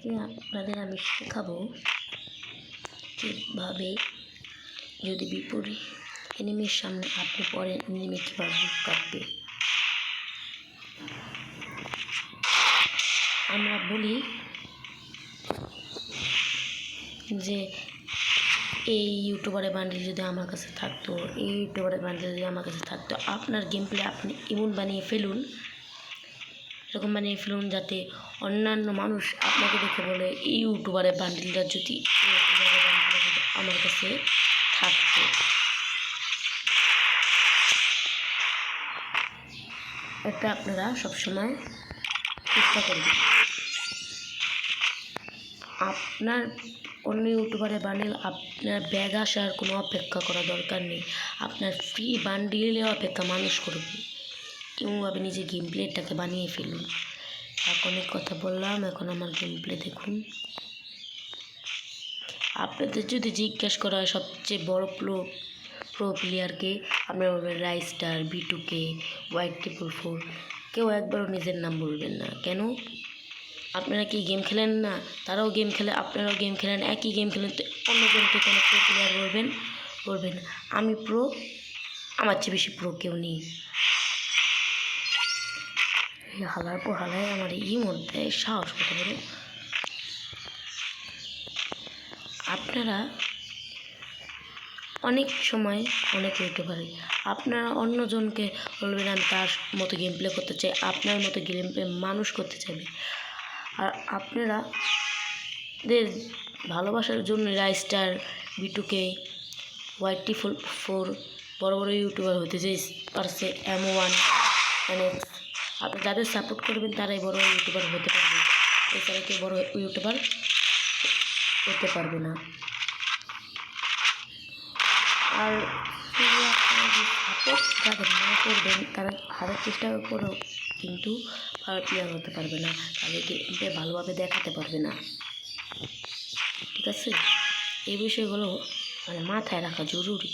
আজকে আপনাদের আমি শেখাবো কীভাবে যদি বিপরীত এনিমির সামনে আপনি পরে এনিমি কীভাবে বুক কাটবে। আমরা বলি যে এই ইউটিউবারের বান্ডিল যদি আমার কাছে থাকতো, এই ইউটিউবারের বান্ডিল যদি আমার কাছে থাকতো, আপনার গেম প্লে আপনি এমন বানিয়ে ফেলুন, এরকম বানিয়ে ফেলুন যাতে অন্যান্য মানুষ আপনাকে দেখে বলে এই ইউটিউবারের বান্ডিলটা যদি আমার কাছে থাকতো। এটা আপনারা সবসময় চেষ্টা করবেন। আপনার অন্য ইউটিউবারের বান্ডিল আপনার ব্যাগ আসার কোনো অপেক্ষা করা দরকার নেই, আপনার ফ্রি বান্ডিলে অপেক্ষা মানুষ করবে। এমনভাবে নিজে গেম প্লেটাকে বানিয়ে ফেলুন। এখন অনেক কথা বললাম, এখন আমার গেম প্লে দেখুন। আপনাদের যদি জিজ্ঞেস করা হয় সবচেয়ে বড় প্রো প্লেয়ারকে, আপনারা বলবেন রাইস্টার, B2K, White444। কেউ একবারও নিজের নাম বলবেন না। কেন? আপনারা কি গেম খেলেন না? তারাও গেম খেলে, আপনারাও গেম খেলেন, একই গেম খেলেন, তো অন্যজনকে কোনো প্রো প্লেয়ার বলবেন আমি প্রো, আমার চেয়ে বেশি প্রো কেউ নেই। হালার পর হালায় আমার মধ্যে সাহস কথা বলে। আপনারা অনেক সময় অনেক ইউটিউবারে আপনারা অন্যজনকে বলবেন আমি তার মতো গেম প্লে করতে চাই, আপনার মতো গেম প্লে মানুষ করতে চাইবে। আর আপনারা ভালোবাসার জন্য রাইস্টার, B2K, White444 বড় বড় ইউটিউবার হতে যে পারছে, M1, NX। আপনি যাদের সাপোর্ট করবেন তারাই বড় ইউটিউবার হতে পারবে, এছাড়া কেউ বড় ইউটিউবার হতে পারবে না। আর আপনারা যে সাপোর্ট যাদের না করবেন তারা হাজার চেষ্টা করেও কিন্তু ভালো প্লেয়ার হতে পারবে না, তাদেরকে ভালোভাবে দেখাতে পারবে না। ঠিক আছে, এই বিষয়গুলো মানে মাথায় রাখা জরুরি।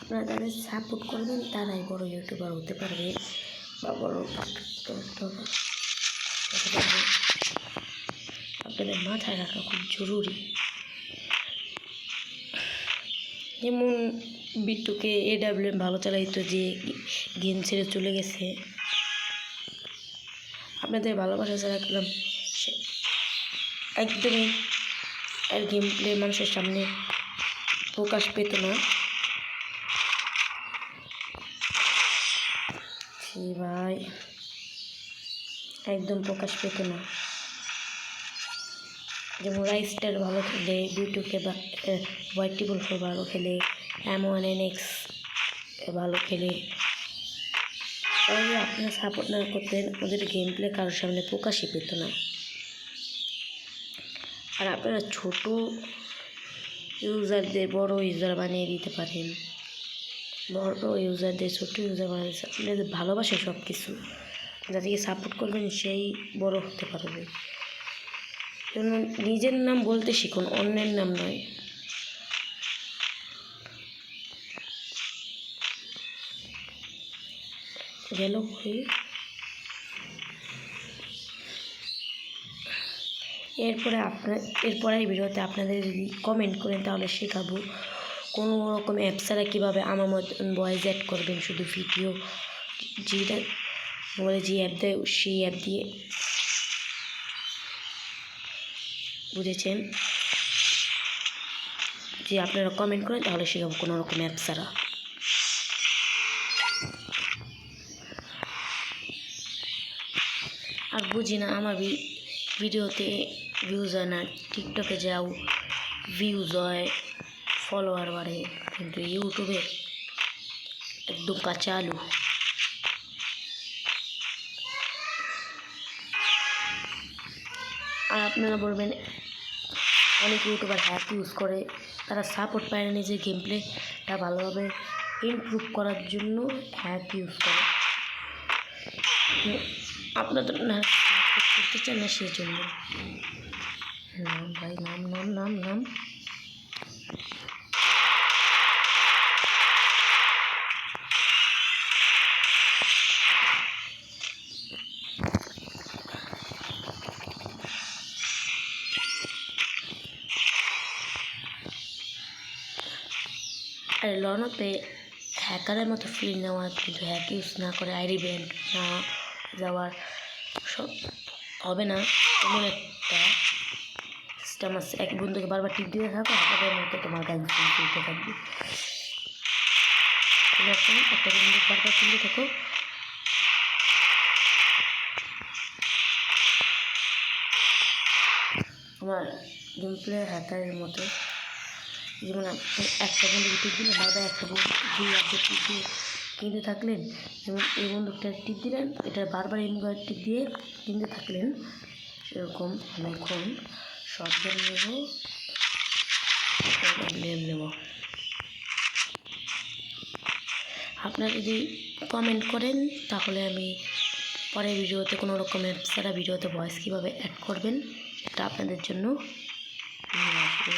আপনারা তাদের সাপোর্ট করবেন তারাই বড় ইউটিউবার হতে পারবে বা বড় হতে পারবে। আপনাদের মাথায় রাখা খুব জরুরি। যেমন B2K, AWM ভালো চালাইতো, যে গেম ছেড়ে চলে গেছে। আপনাদের ভালোবাসা ছাড়া রাখলাম সে একদমই এর গেম প্লে মানুষের সামনে প্রকাশ পেত না। ভাই একদম প্রকাশ পেত না। যেমন রাইস্টার ভালো খেলে, B2K বা White444 ভালো খেলে, M1, NX ভালো খেলে, তাহলে আপনারা সাপোর্ট না করতেন, ওদের গেম প্লে কারোর সামনে প্রকাশই পেত না। আর আপনারা ছোট ইউজারদের বড় ইউজার বানিয়ে দিতে পারেন, বড় ইউজারদের ছোট ইউজার বানিয়ে আপনাদের ভালোবাসে সব কিছু, যাদেরকে সাপোর্ট করবেন সেই বড় হতে পারবে। জন্য নিজের নাম বলতে শিখুন, অন্যের নাম নয়। গেল হয়ে এরপরে ভিডিওতে আপনাদের যদি কমেন্ট করেন তাহলে শেখাবো কোনো রকম অ্যাপ ছাড়া কীভাবে আমার মতন ভয়েস অ্যাড করবেন, শুধু ভিডিও যেটা বলে যে অ্যাপ দেয় সেই অ্যাপ দিয়ে। বুঝেছেন? যে আপনারা কমেন্ট করেন তাহলে শেখাবো কোনো রকম অ্যাপ ছাড়া। আর বুঝি না আমার ভিডিওতে ভিউজ হয় না, টিকটকে যাও ভিউজ হয়, ফলোয়ার বাড়ে, কিন্তু ইউটিউবে একদম কাঁচা আলু। আর আপনারা বলবেন অনেক ইউটিউবার হ্যাক ইউজ করে, তারা সাপোর্ট পায় না নিজের গেম প্লেটা ভালোভাবে ইমপ্রুভ করার জন্য হ্যাক ইউজ করে। আপনাদের না করতে চান না সেই জন্য। নাম ভাই, নাম নাম নাম নাম। আরে লনাতে হ্যাকারের মতো ফ্রি নেওয়া, কিন্তু হ্যাক ইউজ না করে আইডি ব্যান্ড না যাওয়ার সব হবে না। এমন একটা সিস্টেম আছে, এক বন্ধুকে বারবার টিপ দিতে থাকো, হ্যাকারের মতো তোমার গান দিতে থাকবে। তুমি এখন একটা বন্ধু বারবার কিনতে থাকো, আমার গেম প্লে হ্যাকারের মতো। যেমন আপনি একটা বন্ধুকে টিপ দিলে বারবার একটা বন্ধু টিপ দিয়ে কিনতে থাকলেন, যেমন এই বন্ধুটা টিপ দিলেন, এটা বারবার এই টিপ দিয়ে কিনতে থাকলেন। এরকম আমি এখন শর্ট গেম নেব। আপনারা যদি কমেন্ট করেন তাহলে আমি পরের ভিডিওতে কোনো রকমের সারা ভিডিওতে ভয়েস কীভাবে অ্যাড করবেন এটা আপনাদের জন্য নিয়ে আসবো।